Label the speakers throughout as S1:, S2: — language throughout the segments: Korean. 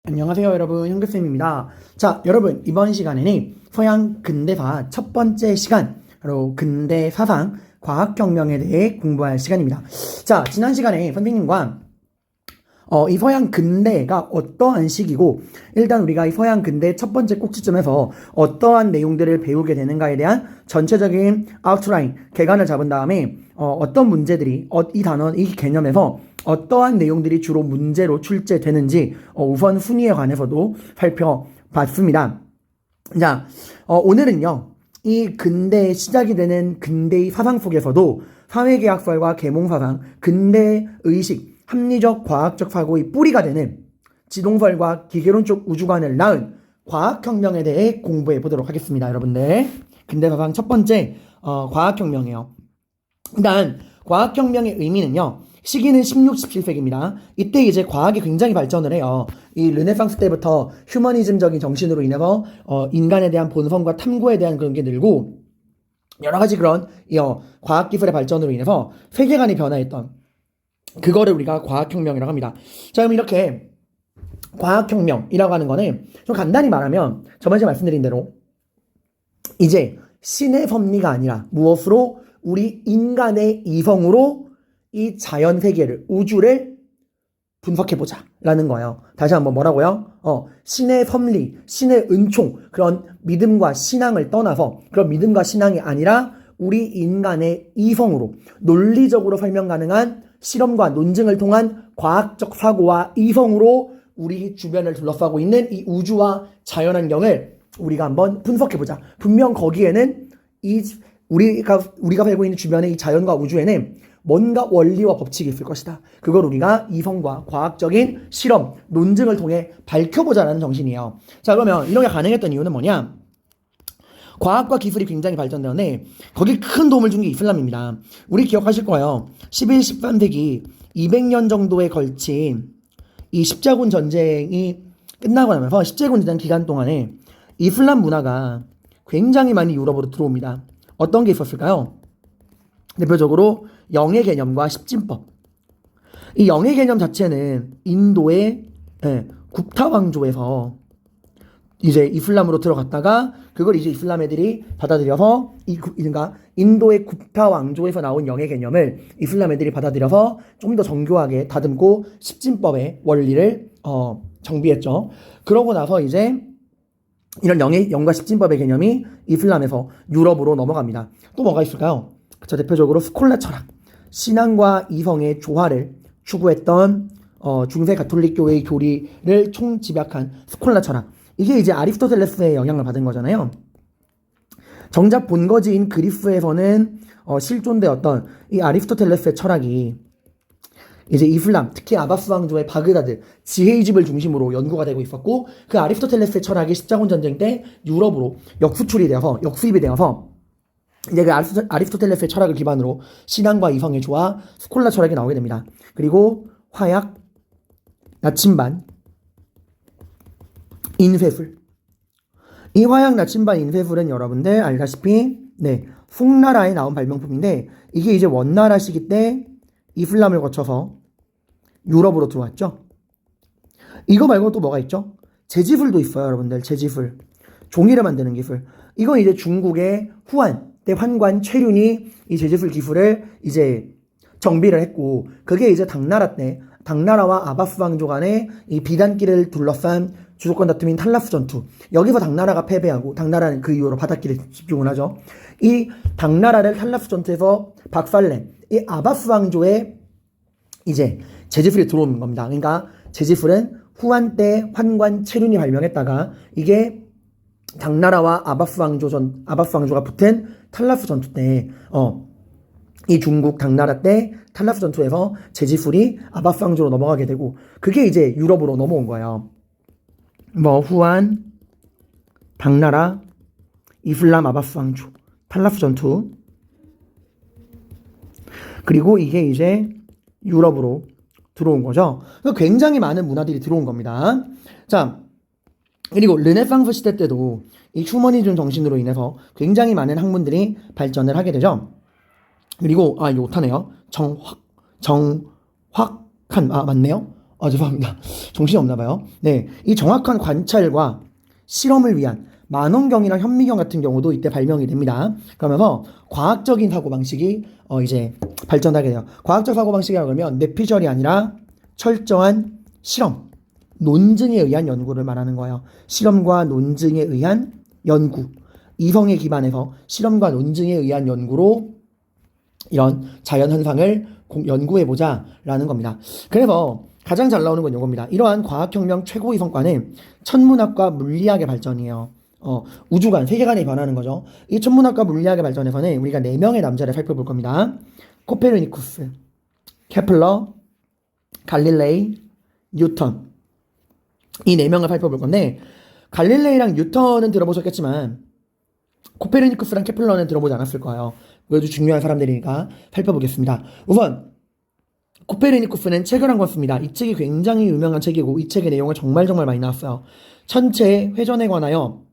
S1: 안녕하세요 여러분, 현규쌤입니다. 자, 여러분, 이번 시간에는 서양 근대사 첫 번째 시간, 바로 근대 사상 과학혁명에 대해 공부할 시간입니다. 자, 지난 시간에 선생님과 이 서양 근대가 어떠한 시기고, 일단 우리가 이 서양 근대 첫 번째 꼭지점에서 어떠한 내용들을 배우게 되는가에 대한 전체적인 아웃라인, 개관을 잡은 다음에 어떤 문제들이 이 단어, 이 개념에서 어떠한 내용들이 주로 문제로 출제되는지 우선 순위에 관해서도 살펴봤습니다. 자, 오늘은요, 이 근대의 시작이 되는 근대의 사상 속에서도 사회계약설과 계몽사상, 근대의식, 합리적 과학적 사고의 뿌리가 되는 지동설과 기계론적 우주관을 낳은 과학혁명에 대해 공부해 보도록 하겠습니다. 여러분들, 근대사상 첫 번째 과학혁명이에요. 일단 과학혁명의 의미는요, 시기는 16, 17세기입니다. 이때 이제 과학이 굉장히 발전을 해요. 이 르네상스 때부터 휴머니즘적인 정신으로 인해서 인간에 대한 본성과 탐구에 대한 그런 게 늘고, 여러 가지 그런 과학기술의 발전으로 인해서 세계관이 변화했던 그거를 우리가 과학혁명이라고 합니다. 자, 그럼 이렇게 과학혁명이라고 하는 거는 좀 간단히 말하면 저번에 말씀드린 대로 이제 신의 섭리가 아니라 무엇으로, 우리 인간의 이성으로 이 자연 세계를, 우주를 분석해보자 라는 거예요. 다시 한번 뭐라고요? 신의 섭리, 신의 은총, 그런 믿음과 신앙을 떠나서, 그런 믿음과 신앙이 아니라 우리 인간의 이성으로 논리적으로 설명 가능한 실험과 논증을 통한 과학적 사고와 이성으로 우리 주변을 둘러싸고 있는 이 우주와 자연환경을 우리가 한번 분석해보자. 분명 거기에는 우리가 살고 있는 주변의 이 자연과 우주에는 뭔가 원리와 법칙이 있을 것이다. 그걸 우리가 이성과 과학적인 실험, 논증을 통해 밝혀보자라는 정신이에요. 자, 그러면 이런 게 가능했던 이유는 뭐냐? 과학과 기술이 굉장히 발전되었는데 거기 큰 도움을 준 게 이슬람입니다. 우리 기억하실 거예요. 11, 13세기 200년 정도에 걸친 이 십자군 전쟁이 끝나고 나면서 십자군 전쟁 기간 동안에 이슬람 문화가 굉장히 많이 유럽으로 들어옵니다. 어떤 게 있었을까요? 대표적으로 영의 개념과 십진법. 이 영의 개념 자체는 인도의 굽타 왕조에서 이제 이슬람으로 들어갔다가 그걸 이제 이슬람 애들이 받아들여서 그러니까 인도의 굽타 왕조에서 나온 영의 개념을 이슬람 애들이 받아들여서 좀 더 정교하게 다듬고 십진법의 원리를 정비했죠. 그러고 나서 이제 이런 영과 십진법의 개념이 이슬람에서 유럽으로 넘어갑니다. 또 뭐가 있을까요? 저 대표적으로 스콜라 철학, 신앙과 이성의 조화를 추구했던 중세 가톨릭 교회의 교리를 총집약한 스콜라 철학. 이게 이제 아리스토텔레스의 영향을 받은 거잖아요. 정작 본거지인 그리스에서는 실존되었던 이 아리스토텔레스의 철학이 이제 이슬람, 특히 아바스 왕조의 바그다드, 지혜의 집을 중심으로 연구가 되고 있었고, 그 아리스토텔레스의 철학이 십자군 전쟁 때 유럽으로 역수입이 되어서 이제 그 아리스토텔레스의 철학을 기반으로 신앙과 이성의 조화, 스콜라 철학이 나오게 됩니다. 그리고 화약, 나침반, 인쇄술. 이 화약, 나침반, 인쇄술은 여러분들 알다시피 송나라에 나온 발명품인데, 이게 이제 원나라 시기 때 이슬람을 거쳐서 유럽으로 들어왔죠. 이거 말고 또 뭐가 있죠? 제지술도 있어요, 여러분들. 제지술, 종이를 만드는 기술. 이건 이제 중국의 후한 때 환관 최륜이 이 제지술 기술을 이제 정비를 했고, 그게 이제 당나라와 아바스 왕조 간의 이 비단길을 둘러싼 주도권 다툼인 탈라스 전투. 여기서 당나라가 패배하고, 당나라는 그 이후로 바닷길에 집중을 하죠. 이 당나라를 탈라스 전투에서 박살낸 이 아바스 왕조의 이제 제지술이 들어오는 겁니다. 그러니까 제지술은 후한 때 환관 체륜이 발명했다가 이게 당나라와 아바스 왕조가 붙은 탈라스 전투 때 이 중국 당나라 때 탈라스 전투에서 제지술이 아바스 왕조로 넘어가게 되고, 그게 이제 유럽으로 넘어온 거예요. 후한, 당나라, 이슬람, 아바스 왕조, 탈라스 전투. 그리고 이게 이제 유럽으로 들어온 거죠. 굉장히 많은 문화들이 들어온 겁니다. 자, 그리고 르네상스 시대 때도 이 휴머니즘 정신으로 인해서 굉장히 많은 학문들이 발전을 하게 되죠. 그리고 이거 못하네요. 정확한, 맞네요. 죄송합니다. 정신이 없나 봐요. 네, 이 정확한 관찰과 실험을 위한 만원경이나 현미경 같은 경우도 이때 발명이 됩니다. 그러면서 과학적인 사고방식이 이제 발전하게 돼요. 과학적 사고방식이라고 하면 뇌피셜이 아니라 철저한 실험, 논증에 의한 연구를 말하는 거예요. 실험과 논증에 의한 연구, 이성에 기반해서 실험과 논증에 의한 연구로 이런 자연현상을 연구해보자 라는 겁니다. 그래서 가장 잘 나오는 건 이겁니다. 이러한 과학혁명 최고의 성과는 천문학과 물리학의 발전이에요. 우주관, 세계관이 변하는 거죠. 이 천문학과 물리학의 발전에서는 우리가 4명의 남자를 살펴볼 겁니다. 코페르니쿠스, 케플러, 갈릴레이, 뉴턴. 이 4명을 살펴볼 건데, 갈릴레이랑 뉴턴은 들어보셨겠지만 코페르니쿠스랑 케플러는 들어보지 않았을 거예요. 그래도 중요한 사람들이니까 살펴보겠습니다. 우선 코페르니쿠스는 책을 한 권 씁니다. 이 책이 굉장히 유명한 책이고 이 책의 내용을 정말 많이 나왔어요. 천체의 회전에 관하여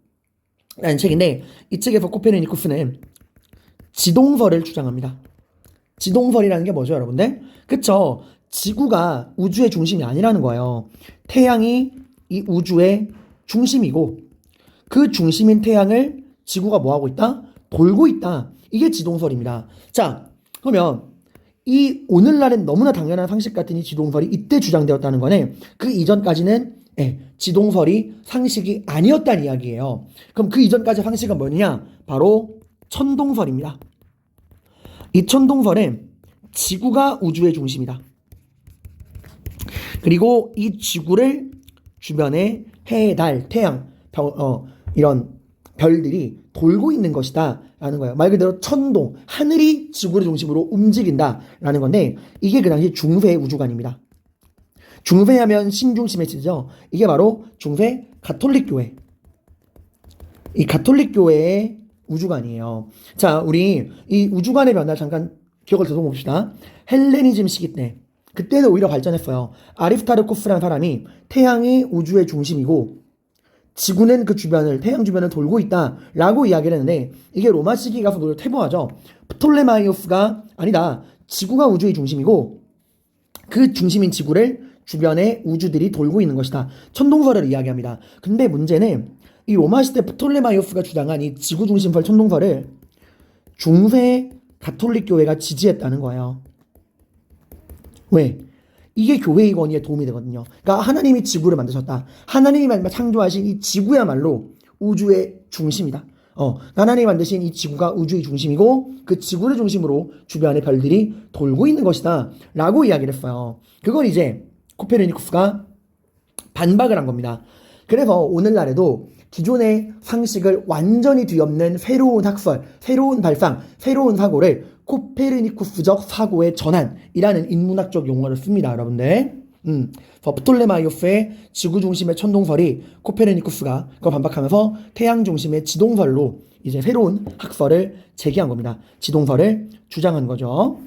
S1: 라는 책인데, 이 책에서 코페르니쿠스는 지동설을 주장합니다. 지동설이라는 게 뭐죠, 여러분들? 그쵸? 지구가 우주의 중심이 아니라는 거예요. 태양이 이 우주의 중심이고 그 중심인 태양을 지구가 뭐하고 있다? 돌고 있다. 이게 지동설입니다. 자, 그러면 이 오늘날엔 너무나 당연한 상식 같은 이 지동설이 이때 주장되었다는 거는 그 이전까지는 지동설이 상식이 아니었다는 이야기예요. 그럼 그 이전까지 상식은 뭐냐? 바로 천동설입니다. 이 천동설은 지구가 우주의 중심이다. 그리고 이 지구를 주변에 해, 달, 태양, 이런 별들이 돌고 있는 것이다 라는 거예요. 말 그대로 천동, 하늘이 지구를 중심으로 움직인다 라는 건데, 이게 그 당시 중세 우주관입니다. 중세하면 신중심의 뜻이죠. 이게 바로 중세 가톨릭 교회, 이 가톨릭 교회의 우주관이에요. 자, 우리 이 우주관의 변화를 잠깐 기억을 되돌아봅시다. 헬레니즘 시기 때, 그때는 오히려 발전했어요. 아리스타르코스라는 사람이 태양이 우주의 중심이고 지구는 그 주변을, 태양 주변을 돌고 있다 라고 이야기를 했는데, 이게 로마 시기 가서 오히려 퇴보하죠. 프톨레마이오스가 아니다, 지구가 우주의 중심이고 그 중심인 지구를 주변에 우주들이 돌고 있는 것이다, 천동설을 이야기합니다. 근데 문제는 이 로마 시대 프톨레마이오스가 주장한 이 지구 중심설 천동설을 중세 가톨릭 교회가 지지했다는 거예요. 왜? 이게 교회의 권위에 도움이 되거든요. 그러니까 하나님이 지구를 만드셨다. 하나님이 창조하신 이 지구야말로 우주의 중심이다. 하나님이 만드신 이 지구가 우주의 중심이고 그 지구를 중심으로 주변의 별들이 돌고 있는 것이다 라고 이야기를 했어요. 그걸 이제 코페르니쿠스가 반박을 한 겁니다. 그래서 오늘날에도 기존의 상식을 완전히 뒤엎는 새로운 학설, 새로운 발상, 새로운 사고를 코페르니쿠스적 사고의 전환이라는 인문학적 용어를 씁니다, 여러분들. 프톨레마이오스의 지구 중심의 천동설이 코페르니쿠스가 그걸 반박하면서 태양 중심의 지동설로 이제 새로운 학설을 제기한 겁니다. 지동설을 주장한 거죠.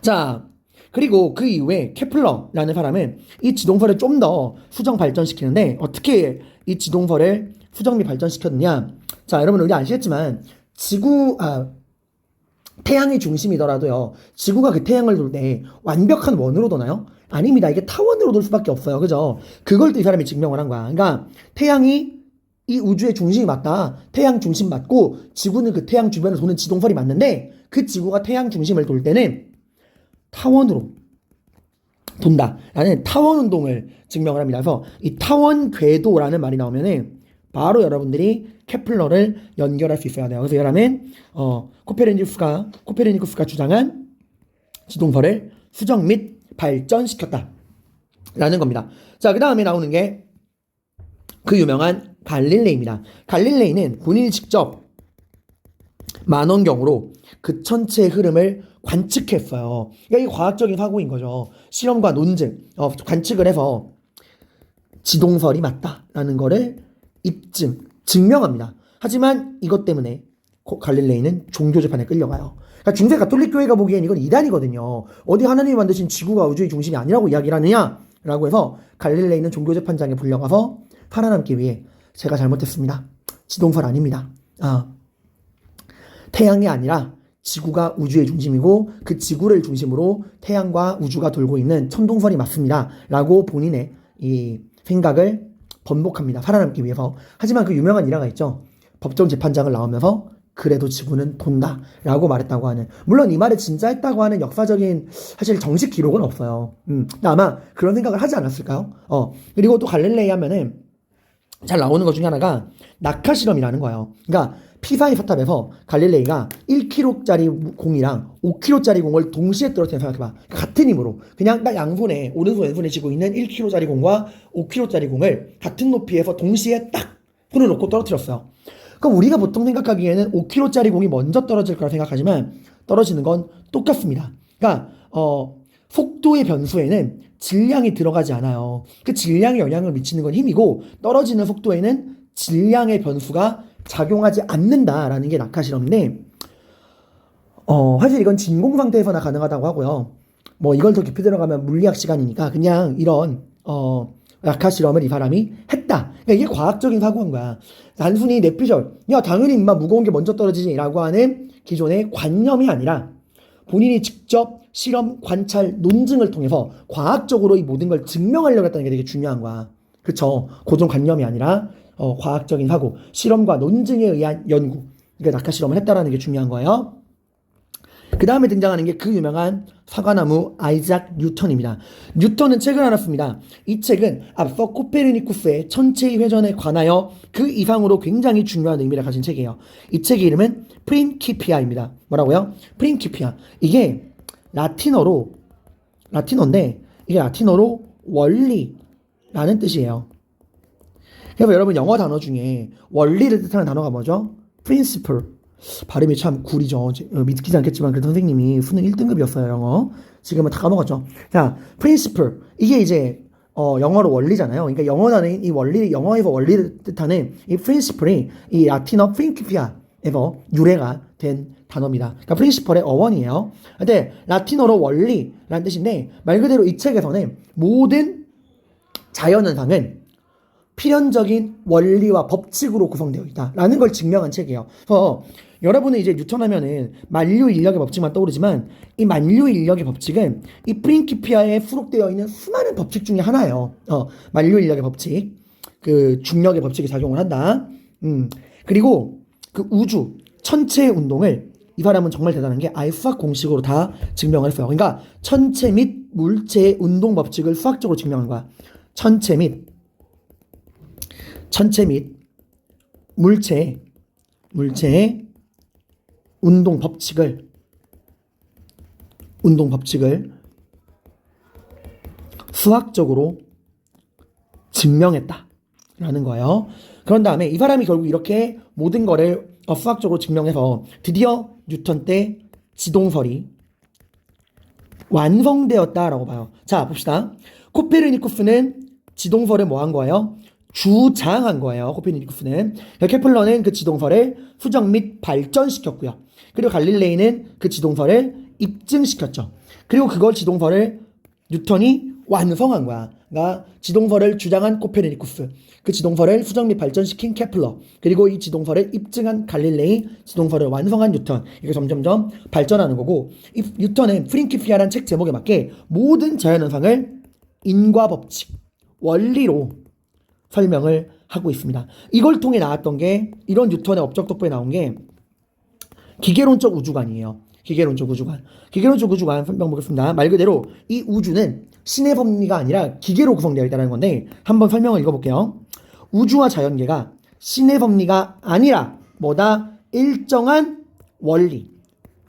S1: 자, 그리고 그 이후에 케플러라는 사람은 이 지동설을 좀 더 수정 발전시키는데, 어떻게 이 지동설을 수정 및 발전시켰느냐? 자, 여러분 우리 아시겠지만 태양의 중심이더라도요, 지구가 그 태양을 돌 때 완벽한 원으로 도나요? 아닙니다. 이게 타원으로 돌 수밖에 없어요. 그죠? 그걸 또 이 사람이 증명을 한 거야. 그러니까 태양이 이 우주의 중심이 맞다. 태양 중심 맞고 지구는 그 태양 주변을 도는 지동설이 맞는데, 그 지구가 태양 중심을 돌 때는 타원으로 돈다 라는 타원 운동을 증명을 합니다. 그래서 이 타원 궤도라는 말이 나오면은 바로 여러분들이 케플러를 연결할 수 있어야 돼요. 그래서 여러분 코페르니쿠스가 주장한 지동설을 수정 및 발전시켰다 라는 겁니다. 자, 그 다음에 나오는 게 그 유명한 갈릴레이입니다. 갈릴레이는 본인이 직접 만원경으로 그 천체의 흐름을 관측했어요. 그러니까 이게 과학적인 사고인 거죠. 실험과 논증, 관측을 해서 지동설이 맞다라는 거를 증명합니다. 하지만 이것 때문에 갈릴레이는 종교 재판에 끌려가요. 그러니까 중세 가톨릭 교회가 보기엔 이건 이단이거든요. 어디 하나님이 만드신 지구가 우주의 중심이 아니라고 이야기를 하느냐라고 해서 갈릴레이는 종교 재판장에 불려가서 살아남기 위해 제가 잘못했습니다. 지동설 아닙니다. 태양이 아니라 지구가 우주의 중심이고 그 지구를 중심으로 태양과 우주가 돌고 있는 천동설이 맞습니다. 라고 본인의 이 생각을 번복합니다. 살아남기 위해서. 하지만 그 유명한 일화가 있죠. 법정 재판장을 나오면서 그래도 지구는 돈다 라고 말했다고 하는, 물론 이 말을 진짜 했다고 하는 역사적인 사실 정식 기록은 없어요. 아마 그런 생각을 하지 않았을까요? 그리고 또 갈릴레이 하면은 잘 나오는 것 중에 하나가 낙하 실험이라는 거예요. 그러니까 피사의 사탑에서 갈릴레이가 1kg짜리 공이랑 5kg짜리 공을 동시에 떨어뜨려 생각해봐. 같은 힘으로 그냥 딱 양손에 오른손 왼손에 쥐고 있는 1kg짜리 공과 5kg짜리 공을 같은 높이에서 동시에 딱 손을 놓고 떨어뜨렸어요. 그럼 우리가 보통 생각하기에는 5kg짜리 공이 먼저 떨어질 거라 생각하지만 떨어지는 건 똑같습니다. 그러니까 속도의 변수에는 질량이 들어가지 않아요. 그 질량에 영향을 미치는 건 힘이고 떨어지는 속도에는 질량의 변수가 작용하지 않는다라는 게 낙하 실험인데, 사실 이건 진공 상태에서나 가능하다고 하고요. 뭐 이걸 더 깊이 들어가면 물리학 시간이니까 그냥 이런 낙하 실험을 이 사람이 했다. 그러니까 이게 과학적인 사고인 거야. 단순히 내피셜, 야 당연히 임마 무거운 게 먼저 떨어지지라고 하는 기존의 관념이 아니라 본인이 직접 실험, 관찰, 논증을 통해서 과학적으로 이 모든 걸 증명하려고 했다는 게 되게 중요한 거야. 그쵸? 고정관념이 아니라 과학적인 사고, 실험과 논증에 의한 연구, 그러니까 낙하 실험을 했다라는 게 중요한 거예요. 그 다음에 등장하는 게 그 유명한 사과나무 아이작 뉴턴입니다. 뉴턴은 책을 하나 씁니다. 이 책은 앞서 코페르니쿠스의 천체의 회전에 관하여 그 이상으로 굉장히 중요한 의미를 가진 책이에요. 이 책의 이름은 프린키피아입니다. 뭐라고요? 프린키피아. 이게 라틴어인데 이게 라틴어로 원리라는 뜻이에요. 그래서 여러분 영어 단어 중에 원리를 뜻하는 단어가 뭐죠? principle. 발음이 참 구리죠. 믿기지 않겠지만 그래도 선생님이 수능 1등급이었어요, 영어. 지금은 다 까먹었죠. 자, principle. 이게 이제 영어로 원리잖아요. 그러니까 영어 단어인 이 원리, 영어에서 원리를 뜻하는 이 principle이 이 라틴어 principia에서 유래가 된 단어입니다. 그러니까 principle의 어원이에요. 근데 라틴어로 원리라는 뜻인데 말 그대로 이 책에서는 모든 자연현상은 필연적인 원리와 법칙으로 구성되어 있다라는 걸 증명한 책이에요. 그래서 여러분은 이제 뉴턴 하면은 만류 인력의 법칙만 떠오르지만 이 만류 인력의 법칙은 이 프린키피아에 수록되어 있는 수많은 법칙 중에 하나예요. 만류 인력의 법칙, 그 중력의 법칙이 작용을 한다. 그리고 그 우주 천체의 운동을 이 사람은 정말 대단한 게 아예 수학 공식으로 다 증명을 했어요. 그러니까 천체 및 물체의 운동 법칙을 수학적으로 증명한 거야. 천체 및 물체의 운동 법칙을 수학적으로 증명했다라는 거예요. 그런 다음에 이 사람이 결국 이렇게 모든 거를 수학적으로 증명해서 드디어 뉴턴 때 지동설이 완성되었다라고 봐요. 자, 봅시다. 코페르니쿠스는 지동설을 뭐 한 거예요? 주장한 거예요. 코페르니쿠스는. 케플러는 그 지동설을 수정 및 발전시켰고요. 그리고 갈릴레이는 그 지동설을 입증시켰죠. 그리고 그걸 지동설을 뉴턴이 완성한 거야. 그러니까 지동설을 주장한 코페르니쿠스, 그 지동설을 수정 및 발전시킨 케플러, 그리고 이 지동설을 입증한 갈릴레이, 지동설을 완성한 뉴턴. 이게 점점점 발전하는 거고, 이 뉴턴은 프린키피아라는 책 제목에 맞게 모든 자연현상을 인과법칙, 원리로 설명을 하고 있습니다. 이걸 통해 나왔던 게, 이런 뉴턴의 업적 덕분에 나온 게 기계론적 우주관이에요. 기계론적 우주관 설명 보겠습니다. 말 그대로 이 우주는 신의 섭리가 아니라 기계로 구성되어 있다는 건데 한번 설명을 읽어볼게요. 우주와 자연계가 신의 섭리가 아니라 뭐다? 일정한 원리,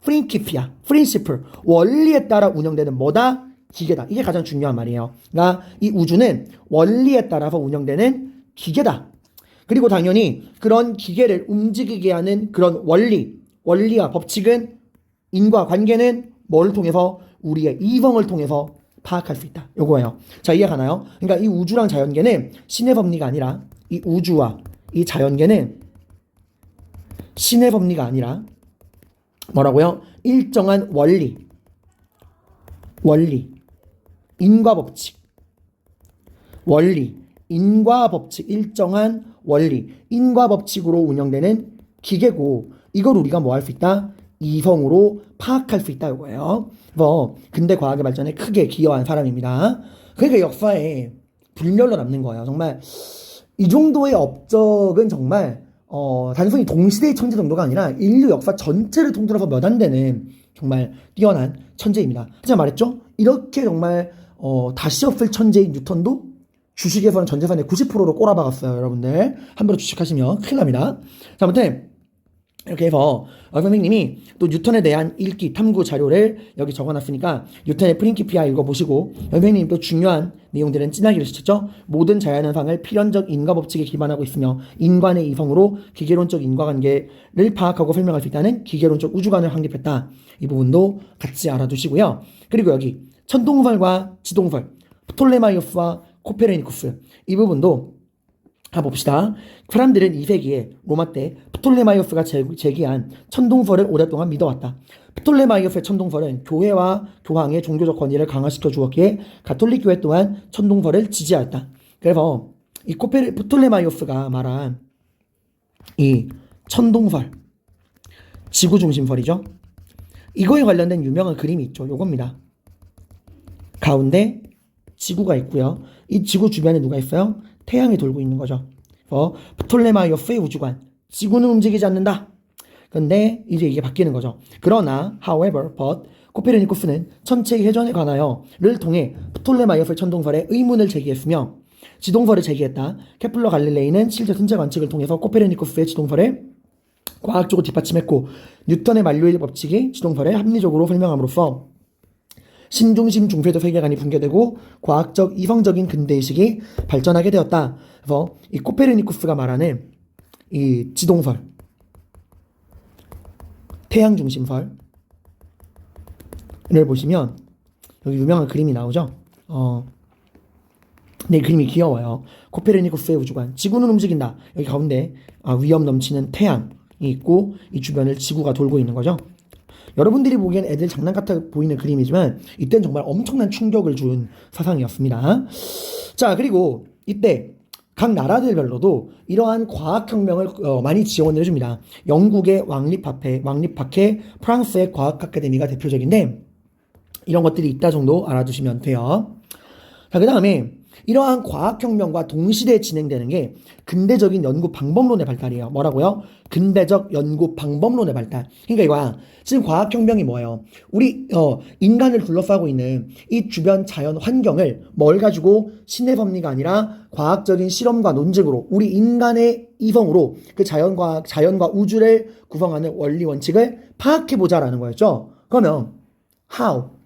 S1: 프린키피아, 프린시플, 원리에 따라 운영되는 뭐다? 기계다. 이게 가장 중요한 말이에요. 그러니까 이 우주는 원리에 따라서 운영되는 기계다. 그리고 당연히 그런 기계를 움직이게 하는 그런 원리와 법칙은 인과관계는 뭐를 통해서? 우리의 이성을 통해서 파악할 수 있다. 요거예요. 자, 이해가나요? 그러니까 이 우주랑 자연계는 신의 섭리가 아니라, 이 우주와 이 자연계는 신의 섭리가 아니라 뭐라고요? 일정한 원리, 인과법칙, 일정한 원리, 인과법칙으로 운영되는 기계고, 이걸 우리가 뭐 할 수 있다? 이성으로 파악할 수 있다 이거예요. 그래서 근대 과학의 발전에 크게 기여한 사람입니다. 그러니까 역사에 불멸로 남는 거예요. 정말 이 정도의 업적은 정말 단순히 동시대의 천재 정도가 아니라 인류 역사 전체를 통틀어서 몇 안 되는 정말 뛰어난 천재입니다. 제가 말했죠? 이렇게 정말 다시 없을 천재인 뉴턴도 주식에서는 전 재산의 90%로 꼬라박았어요. 여러분들 함부로 주식하시면 큰일 납니다. 자, 아무튼 이렇게 해서 선생님이 또 뉴턴에 대한 읽기 탐구 자료를 여기 적어놨으니까 뉴턴의 프린키피아 읽어보시고, 선생님이 또 중요한 내용들은 진하기를 시켰죠. 모든 자연현상을 필연적 인과법칙에 기반하고 있으며 인간의 이성으로 기계론적 인과관계를 파악하고 설명할 수 있다는 기계론적 우주관을 확립했다. 이 부분도 같이 알아두시고요. 그리고 여기 천동설과 지동설, 프톨레마이오스와 코페르니쿠스, 이 부분도 한번 봅시다. 사람들은 2세기에 로마 때 프톨레마이오스가 제기한 천동설을 오랫동안 믿어왔다. 프톨레마이오스의 천동설은 교회와 교황의 종교적 권위를 강화시켜 주었기에 가톨릭 교회 또한 천동설을 지지하였다. 그래서 이 프톨레마이오스가 말한 이 천동설, 지구중심설이죠. 이거에 관련된 유명한 그림이 있죠. 요겁니다. 가운데 지구가 있고요. 이 지구 주변에 누가 있어요? 태양이 돌고 있는 거죠. 프톨레마이오스의 우주관, 지구는 움직이지 않는다. 근데 이제 이게 바뀌는 거죠. 그러나 however, but 코페르니쿠스는 천체의 회전에 관하여를 통해 프톨레마이오스의 천동설에 의문을 제기했으며 지동설을 제기했다. 케플러 갈릴레이는 실제 순체 관측을 통해서 코페르니쿠스의 지동설에 과학적으로 뒷받침했고 뉴턴의 만류의 법칙이 지동설에 합리적으로 설명함으로써 신중심 중세적 세계관이 붕괴되고 과학적 이성적인 근대의식이 발전하게 되었다. 그래서 이 코페르니쿠스가 말하는 이 지동설, 태양중심설을 보시면 여기 유명한 그림이 나오죠. 네, 그림이 귀여워요. 코페르니쿠스의 우주관, 지구는 움직인다. 여기 가운데 위험 넘치는 태양이 있고 이 주변을 지구가 돌고 있는 거죠. 여러분들이 보기엔 애들 장난 같아 보이는 그림이지만 이때는 정말 엄청난 충격을 준 사상이었습니다. 자, 그리고 이때 각 나라들별로도 이러한 과학혁명을 많이 지원을 해줍니다. 영국의 왕립학회, 프랑스의 과학 아카데미가 대표적인데 이런 것들이 있다 정도 알아두시면 돼요. 자, 그 다음에 이러한 과학혁명과 동시대에 진행되는 게 근대적인 연구 방법론의 발달이에요. 뭐라고요? 근대적 연구 방법론의 발달. 그러니까 이거야. 지금 과학혁명이 뭐예요? 우리 인간을 둘러싸고 있는 이 주변 자연 환경을 뭘 가지고 신의 섭리가 아니라 과학적인 실험과 논증으로 우리 인간의 이성으로 그 자연과 우주를 구성하는 원리 원칙을 파악해보자라는 거였죠. 그러면 how?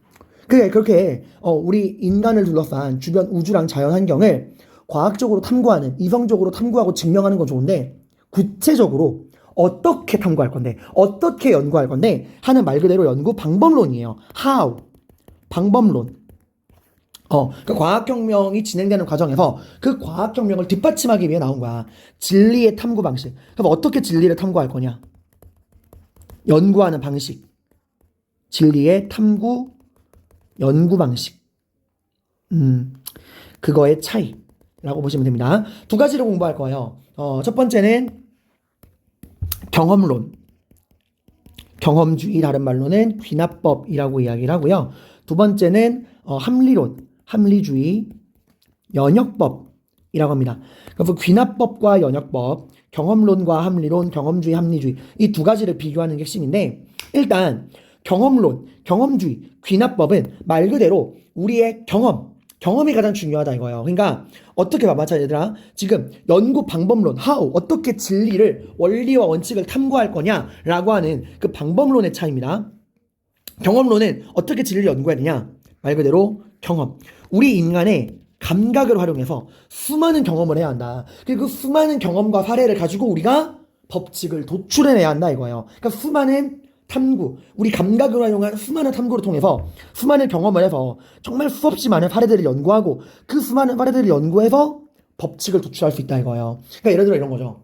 S1: 그렇게 우리 인간을 둘러싼 주변 우주랑 자연 환경을 과학적으로 탐구하는, 이성적으로 탐구하고 증명하는 건 좋은데 구체적으로 어떻게 탐구할 건데, 어떻게 연구할 건데 하는 말 그대로 연구 방법론이에요. how, 방법론. 그 과학혁명이 진행되는 과정에서 그 과학혁명을 뒷받침하기 위해 나온 거야. 진리의 탐구 방식. 그럼 어떻게 진리를 탐구할 거냐? 연구하는 방식. 진리의 탐구 연구 방식. 그거의 차이라고 보시면 됩니다. 두 가지를 공부할 거예요. 첫 번째는 경험론. 경험주의, 다른 말로는 귀납법이라고 이야기를 하고요. 두 번째는 합리론, 합리주의, 연역법이라고 합니다. 그래서 귀납법과 연역법, 경험론과 합리론, 경험주의, 합리주의, 이 두 가지를 비교하는 게 핵심인데, 일단 경험론, 경험주의, 귀납법은 말 그대로 우리의 경험이 가장 중요하다 이거예요. 그러니까 어떻게 봐봐, 자 얘들아, 지금 연구 방법론, how, 어떻게 진리를, 원리와 원칙을 탐구할 거냐라고 하는 그 방법론의 차이입니다. 경험론은 어떻게 진리를 연구해야 되냐, 말 그대로 경험. 우리 인간의 감각을 활용해서 수많은 경험을 해야 한다. 그리고 그 수많은 경험과 사례를 가지고 우리가 법칙을 도출해내야 한다 이거예요. 그러니까 수많은 탐구, 우리 감각을 활용한 수많은 탐구를 통해서 수많은 경험을 해서 정말 수없이 많은 사례들을 연구하고 그 수많은 사례들을 연구해서 법칙을 도출할 수 있다 이거예요. 그러니까 예를 들어 이런 거죠.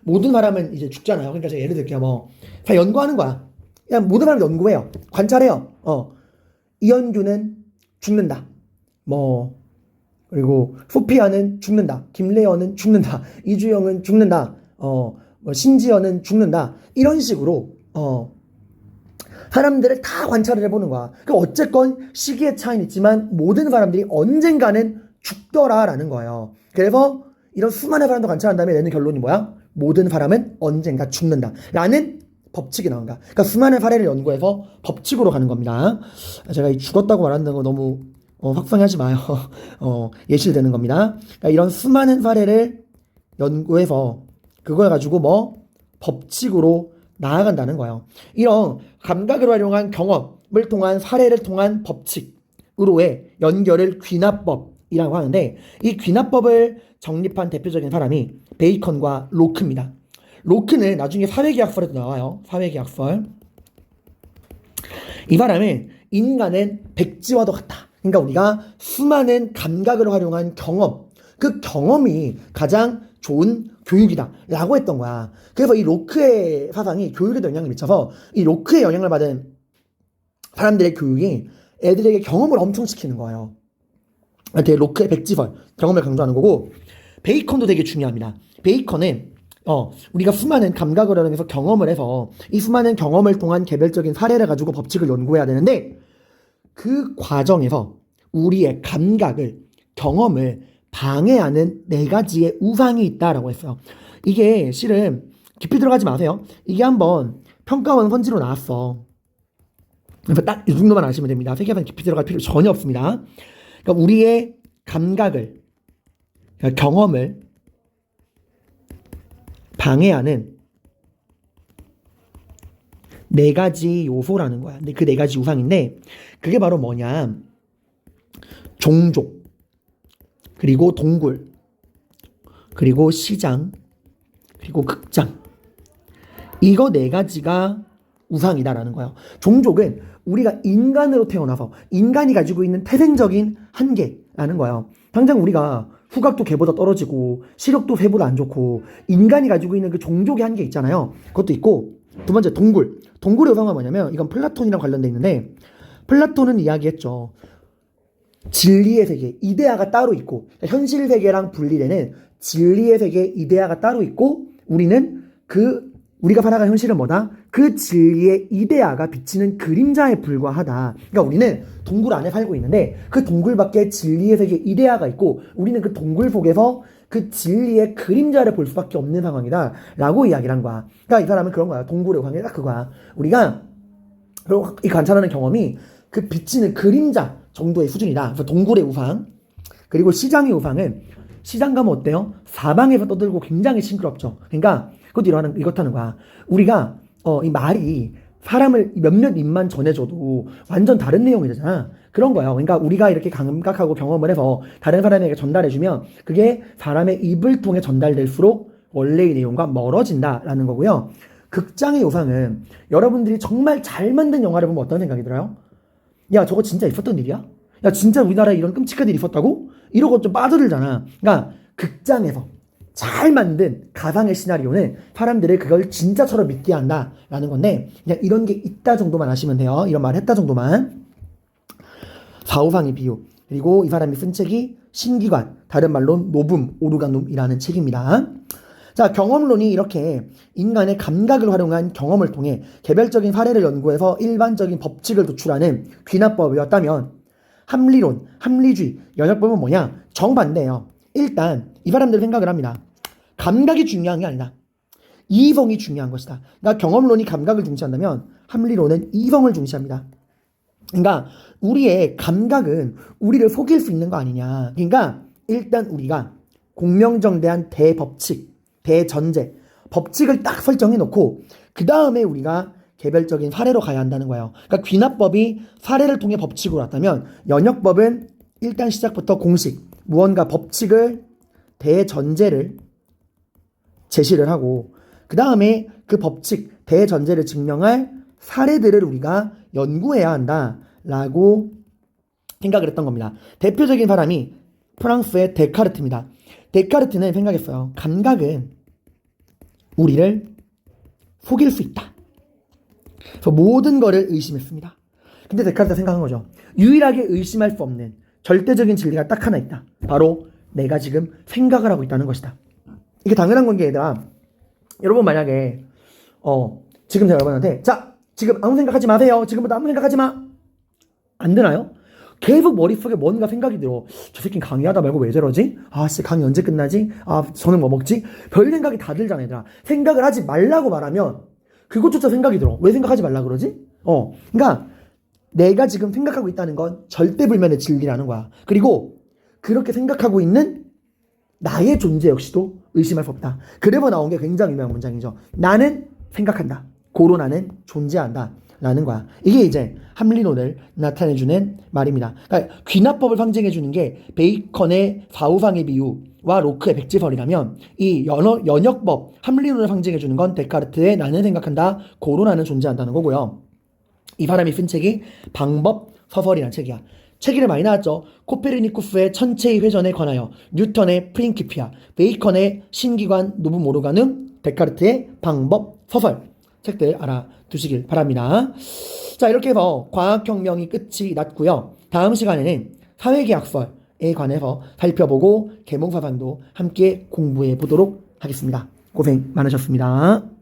S1: 모든 사람은 이제 죽잖아요. 그러니까 제가 예를 들게요. 다 연구하는 거야. 그냥 모든 사람 연구해요. 관찰해요. 이현규는 죽는다. 그리고 소피아는 죽는다. 김래연은 죽는다. 이주영은 죽는다. 신지연은 죽는다. 이런 식으로 사람들을 다 관찰을 해보는 거야. 그러니까 어쨌건 시기의 차이는 있지만 모든 사람들이 언젠가는 죽더라라는 거예요. 그래서 이런 수많은 사람들 관찰한 다음에 내는 결론이 뭐야? 모든 사람은 언젠가 죽는다 라는 법칙이 나온 거야. 그러니까 수많은 사례를 연구해서 법칙으로 가는 겁니다. 제가 이 죽었다고 말하는 거 너무 확상하지 마요. 예시되는 겁니다. 그러니까 이런 수많은 사례를 연구해서 그걸 가지고 뭐 법칙으로 나아간다는 거예요. 이런 감각을 활용한 경험을 통한 사례를 통한 법칙으로의 연결을 귀납법이라고 하는데, 이 귀납법을 정립한 대표적인 사람이 베이컨과 로크입니다. 로크는 나중에 사회계약설에도 나와요. 사회계약설. 이 사람은 인간은 백지와도 같다. 그러니까 우리가 수많은 감각을 활용한 경험, 그 경험이 가장 좋은 교육이다 라고 했던 거야. 그래서 이 로크의 사상이 교육에도 영향을 미쳐서 이 로크의 영향을 받은 사람들의 교육이 애들에게 경험을 엄청 시키는 거예요. 되게 로크의 백지설, 경험을 강조하는 거고, 베이컨도 되게 중요합니다. 베이컨은 우리가 수많은 감각을 활용해서 경험을 해서 이 수많은 경험을 통한 개별적인 사례를 가지고 법칙을 연구해야 되는데, 그 과정에서 우리의 감각을, 경험을 방해하는 4가지의 우상이 있다라고 했어요. 이게 실은 깊이 들어가지 마세요. 이게 한번 평가원 선지로 나왔어. 그래서 딱 이 정도만 아시면 됩니다. 세계관 깊이 들어갈 필요 전혀 없습니다. 그러니까 우리의 감각을, 그러니까 경험을 방해하는 4가지 요소라는 거야. 근데 그 4가지 우상인데, 그게 바로 뭐냐? 종족, 그리고 동굴, 그리고 시장, 그리고 극장. 이거 4가지가 우상이다라는 거예요. 종족은 우리가 인간으로 태어나서 인간이 가지고 있는 태생적인 한계라는 거예요. 당장 우리가 후각도 개보다 떨어지고 시력도 새보다 안 좋고 인간이 가지고 있는 그 종족의 한계 있잖아요. 그것도 있고, 두 번째 동굴. 동굴의 우상은 뭐냐면, 이건 플라톤이랑 관련돼 있는데, 플라톤은 이야기했죠. 진리의 세계, 이데아가 따로 있고, 현실 세계랑 분리되는 진리의 세계, 이데아가 따로 있고, 우리는 우리가 살아가는 현실은 뭐다? 그 진리의 이데아가 비치는 그림자에 불과하다. 그러니까 우리는 동굴 안에 살고 있는데, 그 동굴 밖에 진리의 세계, 이데아가 있고, 우리는 그 동굴 속에서 그 진리의 그림자를 볼 수밖에 없는 상황이다 라고 이야기를 한 거야. 그러니까 이 사람은 그런 거야. 동굴의 우상이 딱 그거야. 우리가 이 관찰하는 경험이 그 비치는 그림자 정도의 수준이다. 그래서 동굴의 우상. 그리고 시장의 우상은, 시장 가면 어때요? 사방에서 떠들고 굉장히 싱그럽죠. 그러니까 그것도 이렇다는 거야. 우리가 이 말이 사람을 몇몇 입만 전해줘도 완전 다른 내용이 되잖아. 그런 거예요. 그러니까 우리가 이렇게 감각하고 경험을 해서 다른 사람에게 전달해주면 그게 사람의 입을 통해 전달될수록 원래의 내용과 멀어진다라는 거고요. 극장의 우상은, 여러분들이 정말 잘 만든 영화를 보면 어떤 생각이 들어요? 야, 저거 진짜 있었던 일이야? 야, 진짜 우리나라에 이런 끔찍한 일이 있었다고? 이러고 좀 빠져들잖아. 그러니까 극장에서 잘 만든 가상의 시나리오는 사람들을 그걸 진짜처럼 믿게 한다라는 건데, 그냥 이런 게 있다 정도만 아시면 돼요. 이런 말 했다 정도만. 사우상의 비유. 그리고 이 사람이 쓴 책이 신기관, 다른 말로 노붐 오르가눔이라는 책입니다. 자, 경험론이 이렇게 인간의 감각을 활용한 경험을 통해 개별적인 사례를 연구해서 일반적인 법칙을 도출하는 귀납법이었다면, 합리론, 합리주의, 연역법은 뭐냐? 정반대예요. 일단 이 사람들은 생각을 합니다. 감각이 중요한 게 아니다. 이성이 중요한 것이다. 그러니까 경험론이 감각을 중시한다면 합리론은 이성을 중시합니다. 그러니까 우리의 감각은 우리를 속일 수 있는 거 아니냐. 그러니까 일단 우리가 공명정대한 대법칙, 대전제, 법칙을 딱 설정해 놓고 그 다음에 우리가 개별적인 사례로 가야 한다는 거예요. 그러니까 귀납법이 사례를 통해 법칙으로 왔다면, 연역법은 일단 시작부터 공식, 무언가 법칙을, 대전제를 제시를 하고 그 다음에 그 법칙, 대전제를 증명할 사례들을 우리가 연구해야 한다라고 생각을 했던 겁니다. 대표적인 사람이 프랑스의 데카르트입니다. 데카르트는 생각했어요. 감각은 우리를 속일 수 있다. 그래서 모든 거를 의심했습니다. 근데 데카르트가 생각한 거죠. 유일하게 의심할 수 없는 절대적인 진리가 딱 하나 있다. 바로 내가 지금 생각을 하고 있다는 것이다. 이게 당연한 관계이다. 여러분 만약에 지금 제가 여러분한테, 자, 지금 아무 생각하지 마세요. 지금부터 아무 생각하지 마. 안 되나요? 계속 머릿속에 뭔가 생각이 들어. 저 새끼 강의하다 말고 왜 저러지? 아, 씨, 강의 언제 끝나지? 아, 저는 뭐 먹지? 별 생각이 다 들잖아, 얘들아. 생각을 하지 말라고 말하면 그것조차 생각이 들어. 왜 생각하지 말라 그러지? 그러니까 내가 지금 생각하고 있다는 건 절대불면의 진리라는 거야. 그리고 그렇게 생각하고 있는 나의 존재 역시도 의심할 수 없다. 그래서 나온 게 굉장히 유명한 문장이죠. 나는 생각한다. 고로 나는 존재한다. 라는 거야. 이게 이제 함리론을 나타내주는 말입니다. 그러니까 귀납법을 상징해주는 게 베이컨의 사후상의 비유와 로크의 백지설이라면 이 연역법, 함리론을 상징해주는 건 데카르트의 나는 생각한다. 고로 나는 존재한다는 거고요. 이 사람이 쓴 책이 방법 서설이라는 책이야. 책 이름 많이 나왔죠. 코페르니쿠스의 천체의 회전에 관하여, 뉴턴의 프린키피아, 베이컨의 신기관 노브 모르가눔, 데카르트의 방법 서설 책들 알아두시길 바랍니다. 자, 이렇게 해서 과학혁명이 끝이 났고요. 다음 시간에는 사회계약설에 관해서 살펴보고 계몽사상도 함께 공부해 보도록 하겠습니다. 고생 많으셨습니다.